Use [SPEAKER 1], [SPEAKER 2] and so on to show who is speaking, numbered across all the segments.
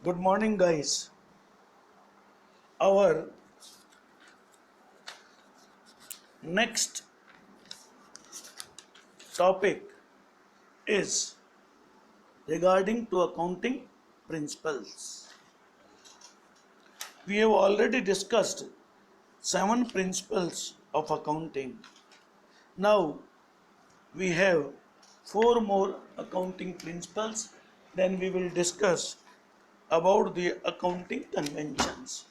[SPEAKER 1] Good morning, guys. Our next topic is regarding to accounting principles. We have already discussed 7 principles of accounting. Now we have 4 more accounting principles. Then we will discuss about the accounting conventions.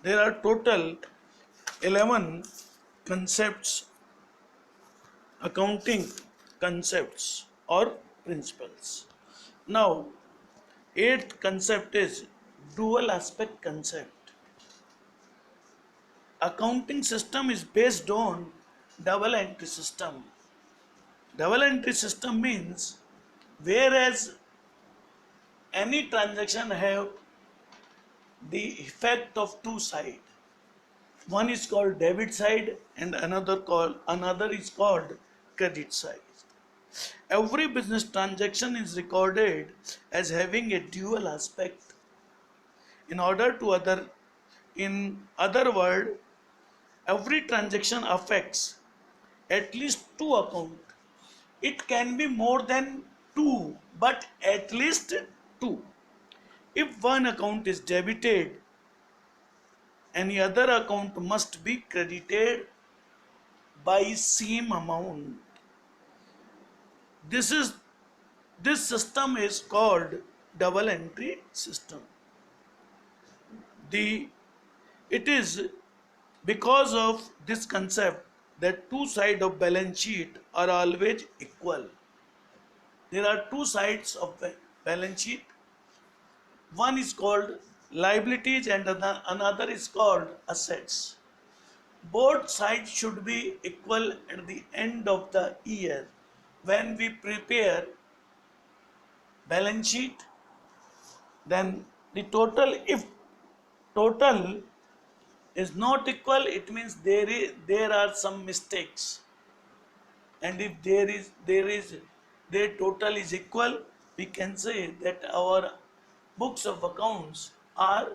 [SPEAKER 1] There are total 11 concepts, accounting concepts or principles. Now, eighth concept is dual aspect concept. Accounting system is based on double entry system. Double entry system means whereas any transaction have the effect of two sides. One is called debit side and another is called credit side. Every business transaction is recorded as having a dual aspect. In order to in other word, every transaction affects at least two accounts. It can be more than two, but at least two. If one account is debited, any other account must be credited by same amount. This is this system is called double entry system. The it is because of this concept that two sides of balance sheet are always equal. There are two sides of balance sheet. One is called liabilities and another is called assets. Both sides should be equal at the end of the year. When we prepare balance sheet, then the total, if total is not equal, it means there are some mistakes. And if there is their total is equal, we can say that our books of accounts are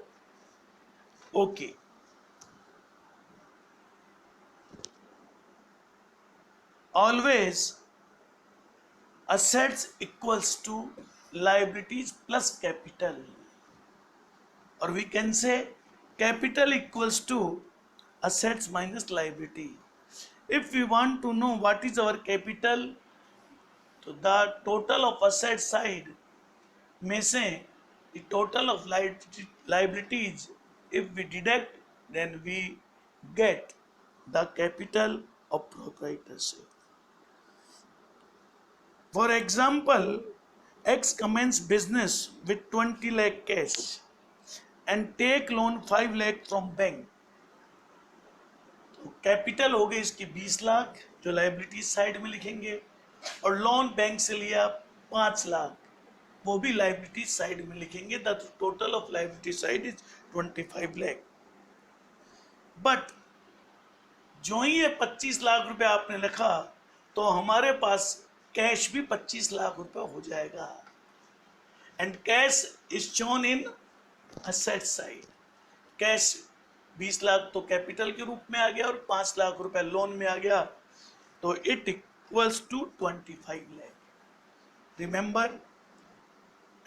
[SPEAKER 1] okay. Always assets equals to liabilities plus capital, or we can say capital equals to assets minus liability. If we want to know what is our capital, so the total of asset side may say the total of liabilities, if we deduct, then we get the capital of proprietorship. For example, X commence business with 20 lakh cash and take loan 5 lakh from bank. तो capital हो गई इसकी 20 लाख जो liability side में लिखेंगे, और loan bank से लिया 5 लाख, वो भी लाइबिलिटी साइड में लिखेंगे. The total of liability side is 25 lakh. But जो ही ये 25 लाख रुपए आपने लिखा, तो हमारे पास कैश भी 25 लाख रुपए हो जाएगा. And cash is shown in asset side. Cash 20 lakh तो कैपिटल के रूप में आ गया और 5 लाख रुपए लोन में आ गया, तो it equals to 25 lakh. Remember,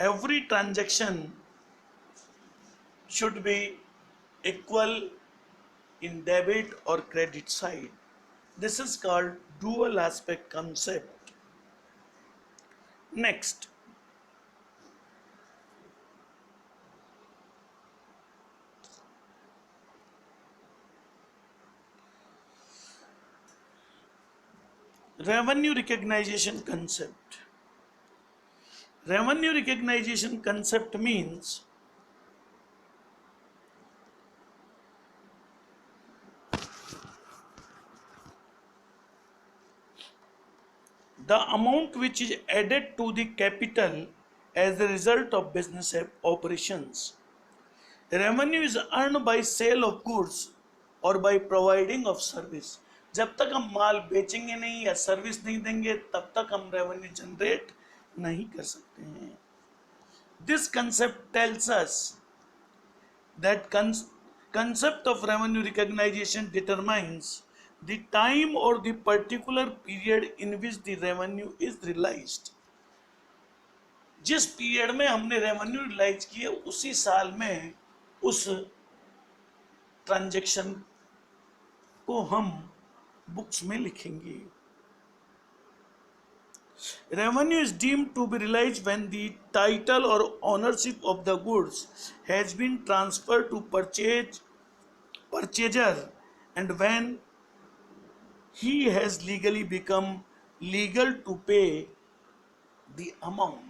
[SPEAKER 1] every transaction should be equal in debit or credit side. This is called dual aspect concept. Next, revenue recognition concept. Revenue recognition concept means the amount which is added to the capital as a result of business operations. Revenue is earned by sale of goods or by providing of service. जब तक हम माल बेचेंगे नहीं या service नहीं देंगे, तब तक हम रेवेन्यू जनरेट नहीं कर सकते हैं. This concept tells us that concept of revenue recognition determines the time or the particular period in which the revenue is realized. जिस पीरियड में हमने रेवेन्यू रिलाइज किया उसी साल में उस ट्रांजैक्शन को हम बुक्स में लिखेंगे. Revenue is deemed to be realized when the title or ownership of the goods has been transferred to purchaser and when he has legally become legal to pay the amount.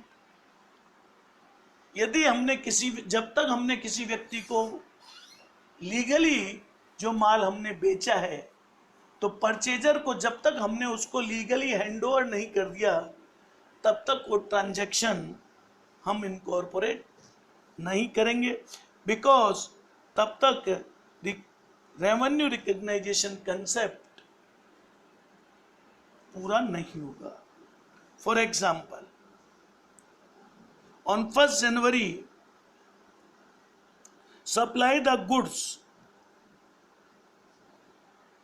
[SPEAKER 1] यदि हमने जब तक हमने किसी व्यक्ति को लीगली जो माल हमने बेचा है, तो परचेजर को जब तक हमने उसको लीगली हैंडओवर नहीं कर दिया तब तक वो ट्रांजैक्शन हम इनकॉर्पोरेट नहीं करेंगे, बिकॉज तब तक रेवेन्यू रिकग्नाइजेशन कंसेप्ट पूरा नहीं होगा. For example, on 1st January supply the goods.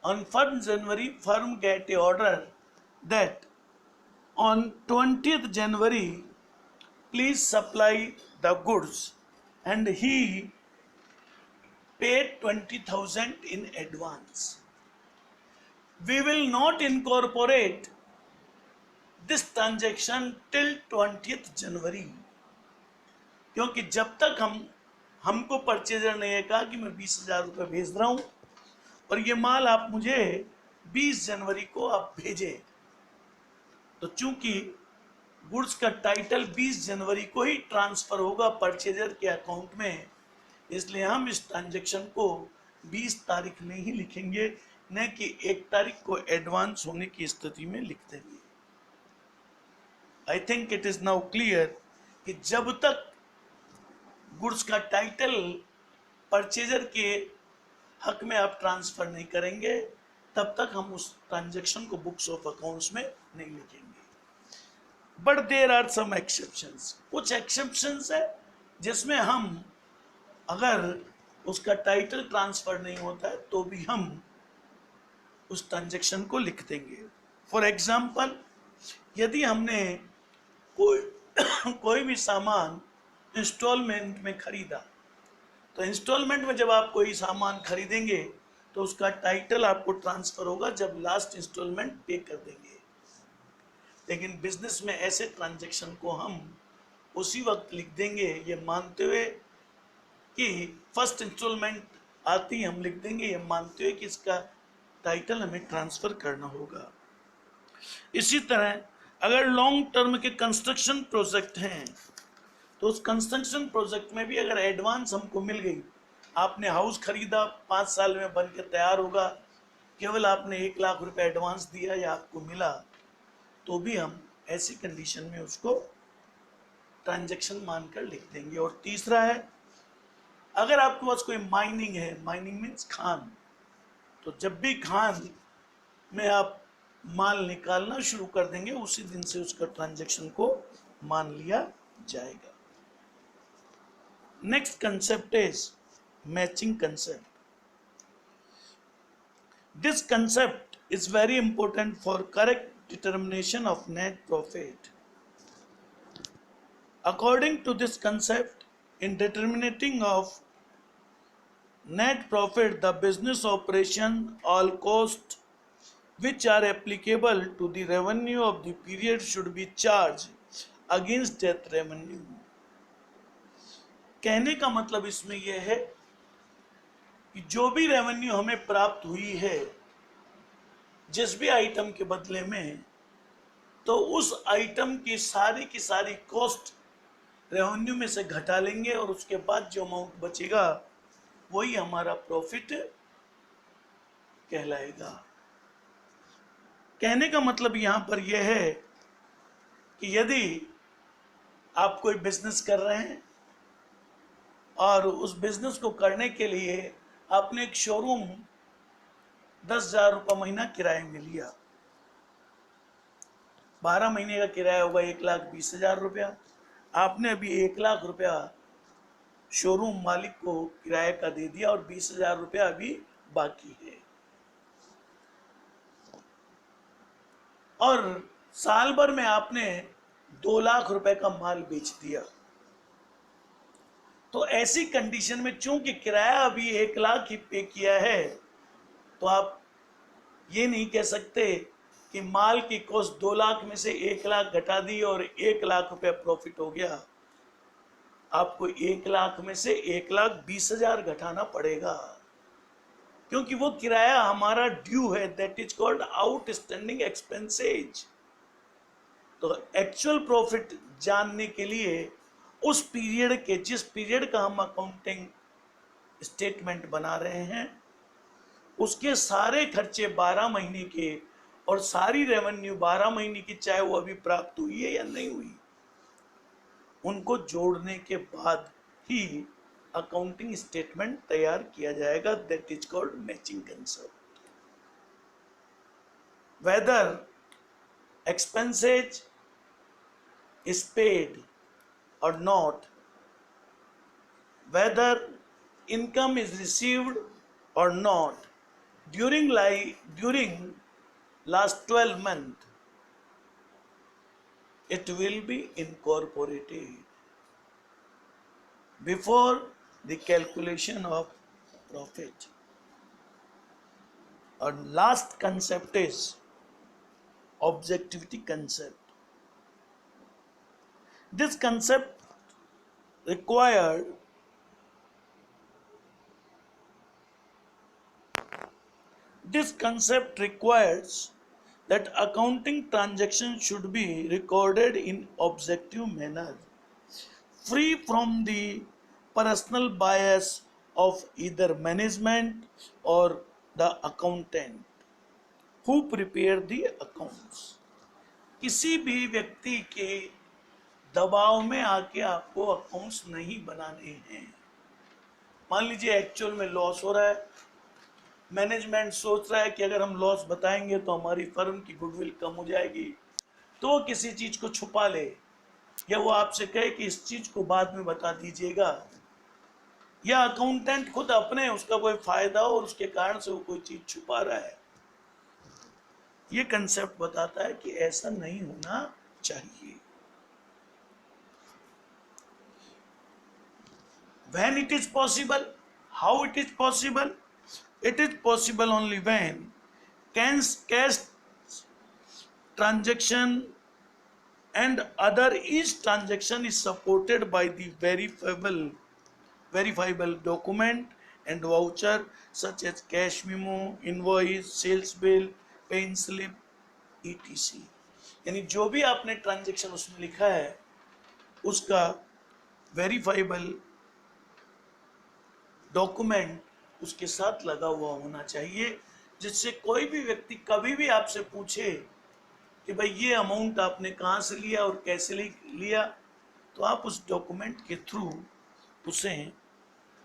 [SPEAKER 1] On 1st January firm get a order that on 20th January please supply the goods, and he paid 20,000 in advance. We will not incorporate this transaction till 20th January, क्योंकि जब तक हमको purchaser ने कहा कि मैं 20,000 रुपये भेज रहा हूं और ये माल आप मुझे 20 जनवरी को आप भेजे, तो चूंकि गुड्स का टाइटल 20 जनवरी को ही ट्रांसफर होगा परचेजर के अकाउंट में, इसलिए हम इस ट्रांजैक्शन को 20 तारीख में ही लिखेंगे, न कि 1 तारीख को एडवांस होने की स्थिति में लिख देंगे. I think it is now clear कि जब तक गुड्स का टाइटल परचेजर के हक में आप ट्रांसफर नहीं करेंगे तब तक हम उस ट्रांजैक्शन को बुक्स ऑफ अकाउंट्स में नहीं लिखेंगे. But there are some exceptions. कुछ एक्सेप्शंस है जिसमें हम अगर उसका टाइटल ट्रांसफर नहीं होता है तो भी हम उस ट्रांजैक्शन को लिख देंगे. फॉर एग्जाम्पल, यदि हमने कोई भी सामान इंस्टॉलमेंट में खरीदा, तो इंस्टॉलमेंट में जब आप कोई सामान खरीदेंगे तो उसका टाइटल आपको ट्रांसफर होगा जब लास्ट इंस्टॉलमेंट पे कर देंगे. लेकिन बिजनेस में ऐसे ट्रांजैक्शन को हम उसी वक्त लिख देंगे, ये मानते हुए कि फर्स्ट इंस्टॉलमेंट आती हम लिख देंगे, ये मानते हुए कि इसका टाइटल हमें ट्रांसफर करना होगा. इसी तरह अगर लॉन्ग टर्म के कंस्ट्रक्शन प्रोजेक्ट हैं तो उस कंस्ट्रक्शन प्रोजेक्ट में भी अगर एडवांस हमको मिल गई, आपने हाउस खरीदा 5 साल में बन के तैयार होगा, केवल आपने 1 लाख रुपए एडवांस दिया या आपको मिला, तो भी हम ऐसी कंडीशन में उसको ट्रांजैक्शन मानकर लिख देंगे. और तीसरा है, अगर आपके पास कोई माइनिंग है, माइनिंग मीन्स खान, तो जब भी खान में आप माल निकालना शुरू कर देंगे उसी दिन से उसका ट्रांजैक्शन को मान लिया जाएगा. Next concept is matching concept. This concept is very important for correct determination of net profit. According to this concept, in determining of net profit, the business operation, all costs which are applicable to the revenue of the period should be charged against that revenue. कहने का मतलब इसमें यह है कि जो भी revenue हमें प्राप्त हुई है जिस भी आइटम के बदले में, तो उस आइटम की सारी कॉस्ट रेवेन्यू में से घटा लेंगे और उसके बाद जो अमाउंट बचेगा वही हमारा प्रॉफिट कहलाएगा. कहने का मतलब यहां पर यह है कि यदि आप कोई बिजनेस कर रहे हैं और उस बिजनेस को करने के लिए आपने एक शोरूम 10,000 रुपये महीना किराए में लिया, 12 महीने का किराया होगा 1,20,000 रुपया. आपने अभी 1 लाख रुपया शोरूम मालिक को किराए का दे दिया और 20,000 रुपया अभी बाकी है, और साल भर में आपने 2 लाख रुपए का माल बेच दिया। तो ऐसी कंडीशन में चूंकि किराया अभी 1 लाख ही पे किया है, तो आप ये नहीं कह सकते कि माल की कॉस्ट 2 लाख में से 1 लाख घटा दी और 1 लाख रुपए प्रॉफिट हो गया। आपको 1 लाख में से 1,20,000 घटाना पड़ेगा, क्योंकि वो किराया हमारा ड्यू है, that is called outstanding expenses. तो एक्चुअल प्रॉफिट जानने के लिए उस पीरियड के, जिस पीरियड का हम अकाउंटिंग स्टेटमेंट बना रहे हैं, उसके सारे खर्चे 12 महीने के और सारी रेवेन्यू 12 महीने की, चाहे वो अभी प्राप्त हुई है या नहीं हुई, उनको जोड़ने के बाद ही अकाउंटिंग स्टेटमेंट तैयार किया जाएगा, that is called matching concept. Whether expenses is paid or not, whether income is received or not during last 12 months, it will be incorporated before the calculation of profit. And last concept is objectivity concept. This concept required requires that accounting transactions should be recorded in objective manner, free from the personal bias of either management or the accountant who prepare the accounts. किसी भी व्यक्ति के दबाव में आके आपको accounts नहीं बनाने हैं। मान लीजिए एक्चुअल में लॉस हो रहा है, मैनेजमेंट सोच रहा है कि अगर हम लॉस बताएंगे तो हमारी फर्म की गुडविल कम हो जाएगी, तो वो किसी चीज को छुपा ले, या वो आपसे कहे कि इस चीज को बाद में बता दीजिएगा, या अकाउंटेंट खुद अपने उसका कोई फायदा हो और उसके कारण से वो कोई चीज छुपा रहा है। ये कंसेप्ट बताता है कि ऐसा नहीं होना चाहिए। When it is possible, how it is possible? It is possible only when cash transaction and other each transaction is supported by the verifiable document and voucher such as cash memo, invoice, sales bill, pay slip, etc. यानी जो भी आपने transaction उसमें लिखा है उसका verifiable document उसके साथ लगा हुआ होना चाहिए, जिससे कोई भी व्यक्ति कभी भी आपसे पूछे कि भाई ये अमाउंट आपने कहाँ से लिया और कैसे लिया, तो आप उस डॉक्यूमेंट के थ्रू उसे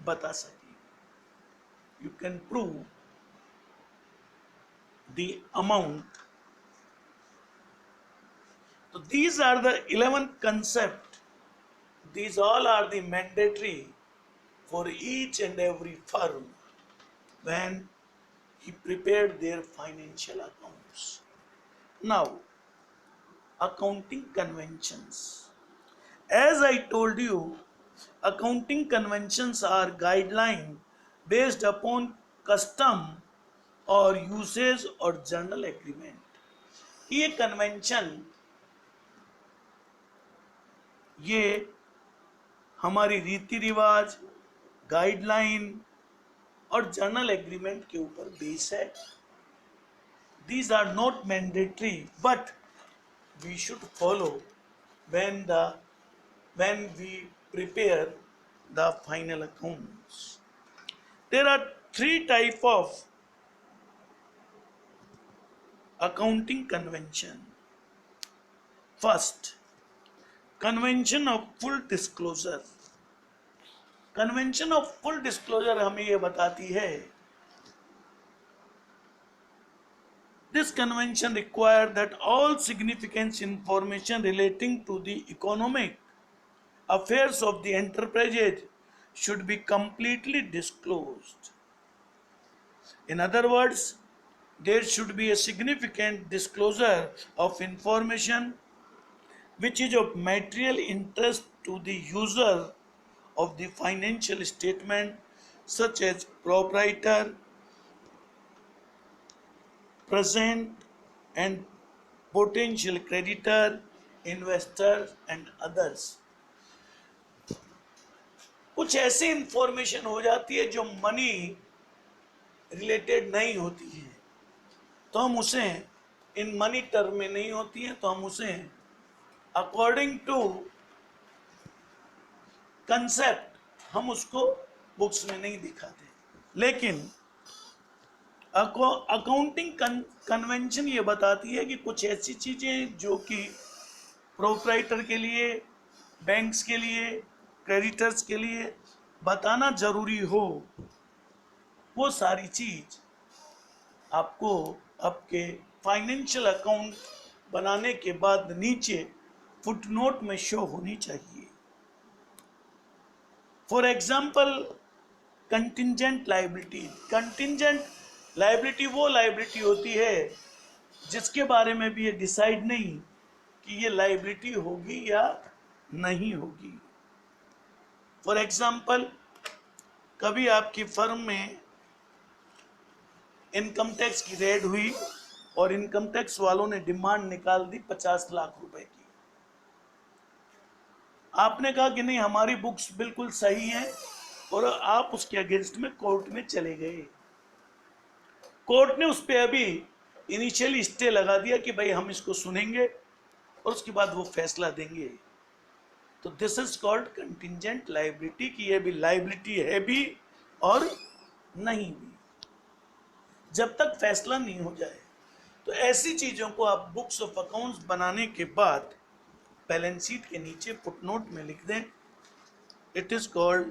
[SPEAKER 1] बता सकें। You can prove the amount. तो these are the 11 concept. These all are the mandatory for each and every firm when he prepared their financial accounts. Now, accounting conventions. As I told you, accounting conventions are guidelines based upon custom or usage or journal agreement. ये convention ये हमारी रीति रिवाज, guideline और journal agreement के ऊपर base है। These are not mandatory, but we should follow when we prepare the final accounts. There are 3 types of accounting convention. First, convention of full disclosure. Convention of full disclosure हमें यह बताती है, this convention require that all significant information relating to the economic affairs of the enterprises should be completely disclosed. In other words, there should be a significant disclosure of information which is of material interest to the user of the financial statement, such as proprietor, present and potential creditor, investor and others. कुछ ऐसी information हो जाती है जो money related नहीं होती है, तो हम उसे इन मनी टर्म में नहीं होती है, तो हम उसे अकॉर्डिंग टू कंसेप्ट हम उसको बुक्स में नहीं दिखाते. लेकिन अकाउंटिंग कन्वेंशन ये बताती है कि कुछ ऐसी चीजें जो कि प्रोप्राइटर के लिए, बैंक्स के लिए, क्रेडिटर्स के लिए बताना जरूरी हो, वो सारी चीज आपको आपके फाइनेंशियल अकाउंट बनाने के बाद नीचे फुटनोट में शो होनी चाहिए. For example, contingent liability. Contingent liability वो लायबिलिटी होती है जिसके बारे में भी ये डिसाइड नहीं कि ये लायबिलिटी होगी या नहीं होगी. फॉर एग्जाम्पल, कभी आपकी फर्म में इनकम टैक्स की रेड हुई और इनकम टैक्स वालों ने डिमांड निकाल दी 50 लाख रुपए की. आपने कहा कि नहीं, हमारी बुक्स बिल्कुल सही हैं, और आप उसके अगेंस्ट में कोर्ट में चले गए. कोर्ट ने उस पर अभी इनिशियली स्टे लगा दिया कि भाई हम इसको सुनेंगे और उसके बाद वो फैसला देंगे. तो this is called contingent liability, कि ये भी लायबिलिटी है भी और नहीं भी, जब तक फैसला नहीं हो जाए. तो ऐसी चीजों को आप बुक्स ऑफ अकाउंट्स बनाने के बाद बैलेंस शीट के नीचे फुटनोट में लिख दें. It is called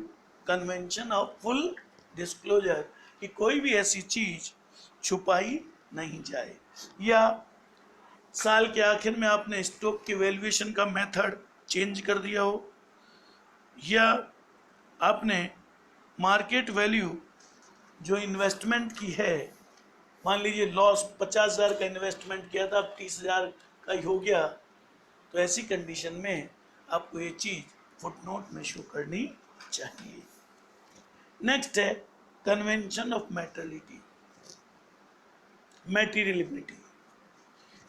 [SPEAKER 1] convention of full disclosure, कि कोई भी ऐसी चीज छुपाई नहीं जाए. या साल के आखिर में आपने स्टॉक की वैल्यूएशन का मेथड चेंज कर दिया हो, या आपने मार्केट वैल्यू जो इन्वेस्टमेंट की है, मान लीजिए लॉस 50,000 का इन्वेस्टमेंट किया था, अब 30,000 का ही हो गया, तो ऐसी कंडीशन में आपको ये चीज फुटनोट में शो करनी चाहिए. नेक्स्ट है convention of materiality, materialibility.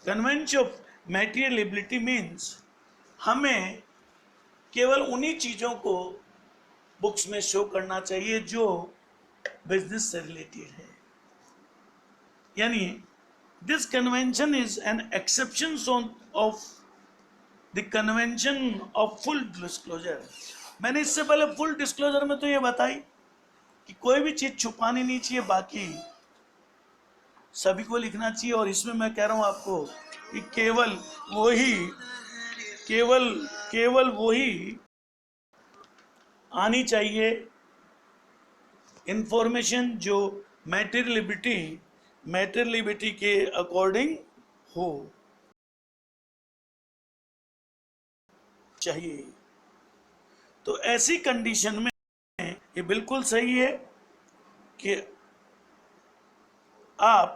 [SPEAKER 1] Convention of materialibility means हमें केवल उन्हीं चीजों को बुक्स में शो करना चाहिए जो बिजनेस से रिलेटेड है. यानी this convention is an exception of the convention of full disclosure. मैंने इससे पहले फुल डिस्क्लोजर में तो ये बताई कि कोई भी चीज छुपानी नहीं चाहिए, बाकी सभी को लिखना चाहिए. और इसमें मैं कह रहा हूं आपको कि केवल वही आनी चाहिए इंफॉर्मेशन जो मैटेरियलिबिलिटी के अकॉर्डिंग हो चाहिए. तो ऐसी कंडीशन में ये बिल्कुल सही है कि आप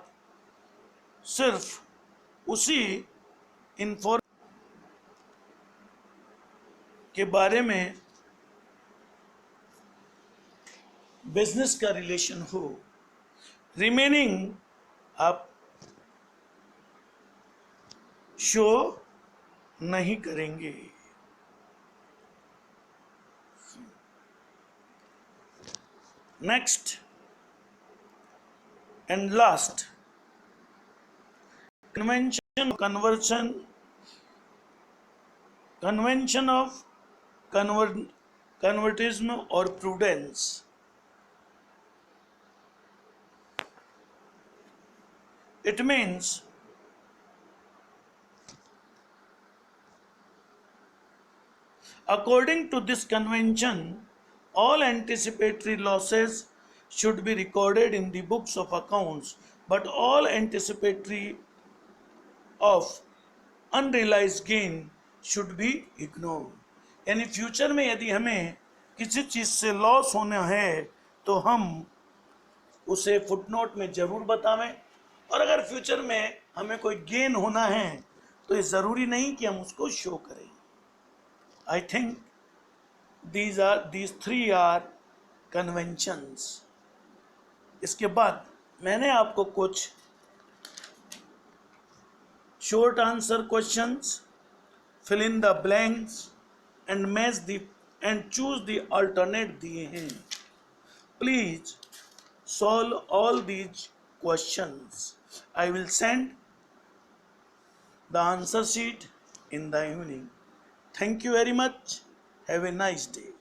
[SPEAKER 1] सिर्फ उसी इंफॉर्मेशन के बारे में बिजनेस का रिलेशन हो, रिमेनिंग आप शो नहीं करेंगे. Next and last, convention of convertism or prudence. It means according to this convention, all anticipatory losses should be recorded in the books of accounts, but all anticipatory of unrealized gain should be ignored. यानी future में यदि हमें किसी चीज़ से loss होना है तो हम उसे फुटनोट में जरूर बतावें, और अगर फ्यूचर में हमें कोई गेन होना है तो ये ज़रूरी नहीं कि हम उसको शो करें। I think these three are conventions। इसके बाद मैंने आपको कुछ short answer questions, fill in the blanks and match the and choose the alternate दिए हैं। Please solve all these questions। I will send the answer sheet in the evening। Thank you very much। Have a nice day।